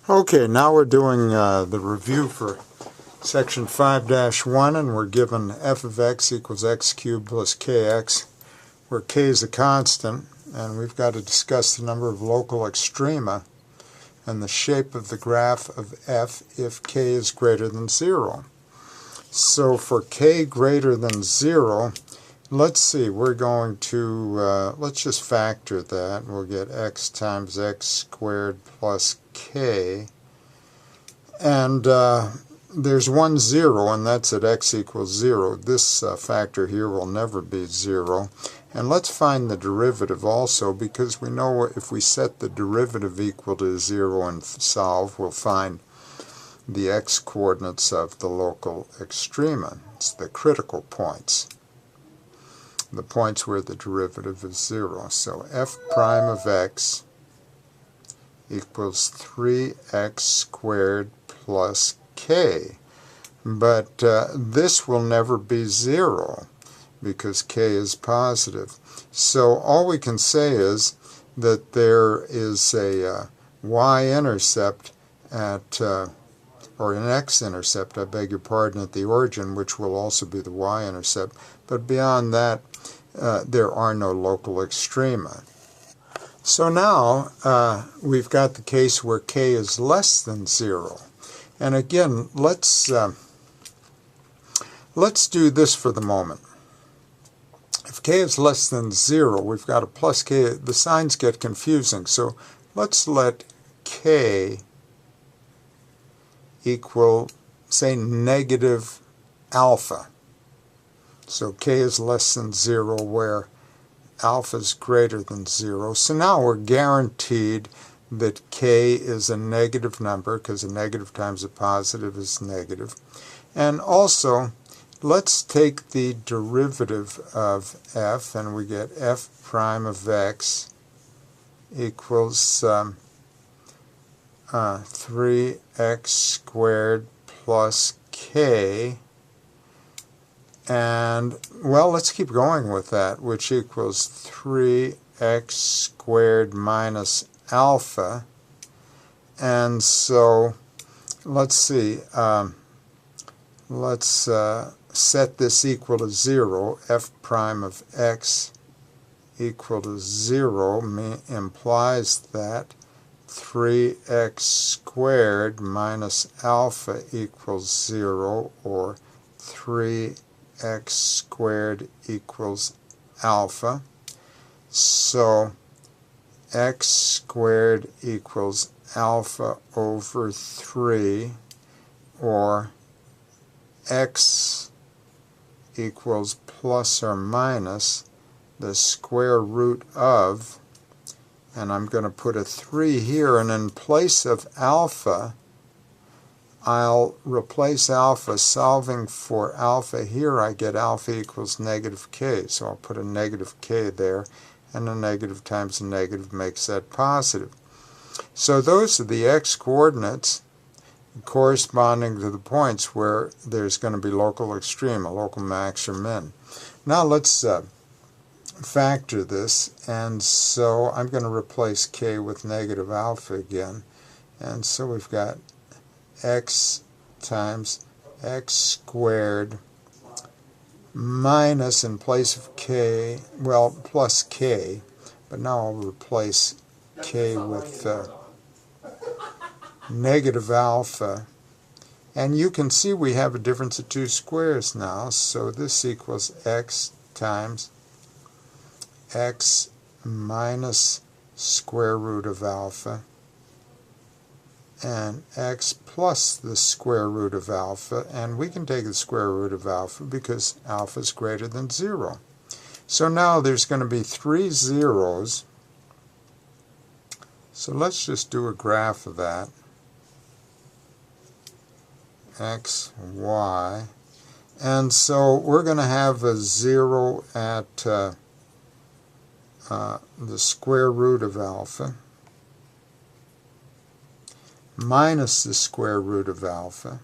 Okay, now we're doing the review for section 5-1, and we're given f of x equals x cubed plus kx, where k is a constant, and we've got to discuss the number of local extrema and the shape of the graph of f if k is greater than 0. So for k greater than 0, let's see, we're going to, let's just factor that. We'll get x times x squared plus k. And there's one 0, and that's at x equals 0. This factor here will never be 0. And let's find the derivative also, because we know if we set the derivative equal to 0 and solve, we'll find the x-coordinates of the local extrema. It's the critical points, the points where the derivative is 0. So f prime of x equals 3x squared plus k. But this will never be 0 because k is positive. So all we can say is that there is a y-intercept at, or an x-intercept, I beg your pardon, at the origin, which will also be the y-intercept. But beyond that, there are no local extrema. So now we've got the case where k is less than 0. And again, let's do this for the moment. If k is less than 0, we've got a plus k. The signs get confusing. So let's let k equal, say, negative alpha. So k is less than 0 where alpha is greater than 0. So now we're guaranteed that k is a negative number, because a negative times a positive is negative. And also, let's take the derivative of f, and we get f prime of x equals 3x squared plus k. And, well, let's keep going with that, which equals 3x squared minus alpha. And so, let's see, let's set this equal to 0. F prime of x equal to 0 implies that 3x squared minus alpha equals 0, or 3x squared equals alpha. So x squared equals alpha over 3, or x equals plus or minus the square root of, and I'm going to put a 3 here, and in place of alpha, I'll replace alpha. Solving for alpha here, I get alpha equals negative k. So I'll put a negative k there, and a negative times a negative makes that positive. So those are the x-coordinates corresponding to the points where there's going to be local extrema, local max or min. Now let's factor this, and so I'm going to replace k with negative alpha again. And so we've got x times x squared minus, in place of k, well, plus k, but now I'll replace k with negative alpha. And you can see we have a difference of 2 squares now, so this equals x times x minus square root of alpha, and x plus the square root of alpha, and we can take the square root of alpha because alpha is greater than 0. So now there's going to be 3 zeros. So let's just do a graph of that. X, y. And so we're going to have a 0 at the square root of alpha minus the square root of alpha,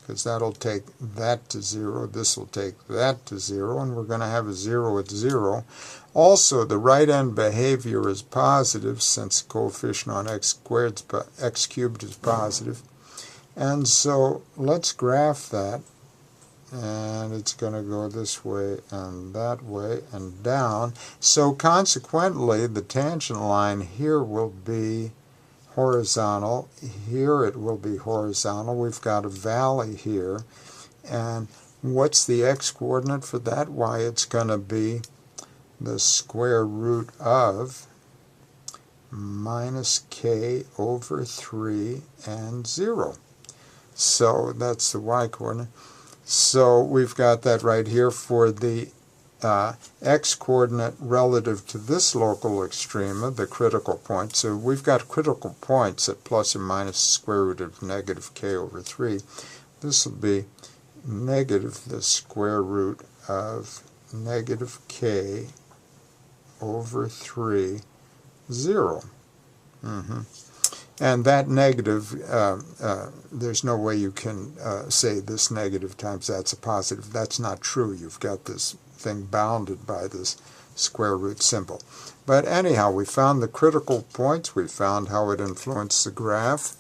because that'll take that to 0, this will take that to 0, and we're going to have a 0 at 0. Also, the right-hand behavior is positive since the coefficient on x cubed is positive. And so let's graph that, and it's going to go this way and that way and down. So consequently, the tangent line here will be horizontal. Here it will be horizontal. We've got a valley here. And what's the x-coordinate for that? Why, it's going to be the square root of minus k over 3 and 0. So that's the y-coordinate. So we've got that right here for the x-coordinate relative to this local extrema, the critical point. So we've got critical points at plus or minus the square root of negative k over 3. This will be negative the square root of negative k over 3, 0. And that negative, there's no way you can say this negative times that's a positive. That's not true. You've got this thing bounded by this square root symbol. But anyhow, we found the critical points. We found how it influenced the graph.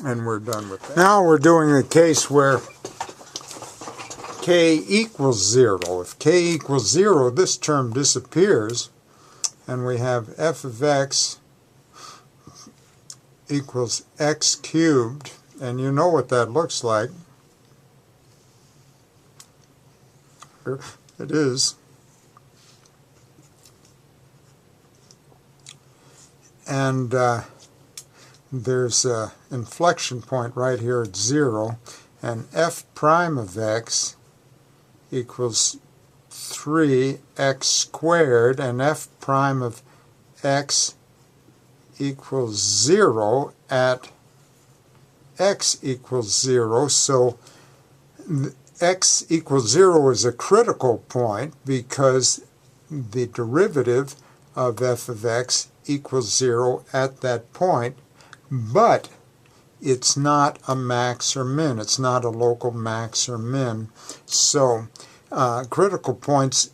And we're done with that. Now we're doing the case where k equals 0. If k equals 0, this term disappears, and we have f of x equals x cubed, and you know what that looks like. It is. And there's an inflection point right here at 0, and f prime of x equals 3x squared, and f prime of x equals 0 at x equals 0. So x equals 0 is a critical point because the derivative of f of x equals 0 at that point, but it's not a max or min. It's not a local max or min. So critical points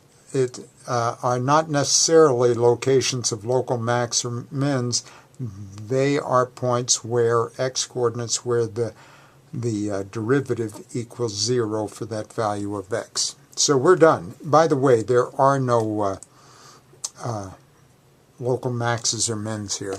are not necessarily locations of local max or mins. They are points where x-coordinates where the derivative equals 0 for that value of x. So we're done. By the way, there are no local maxes or mins here.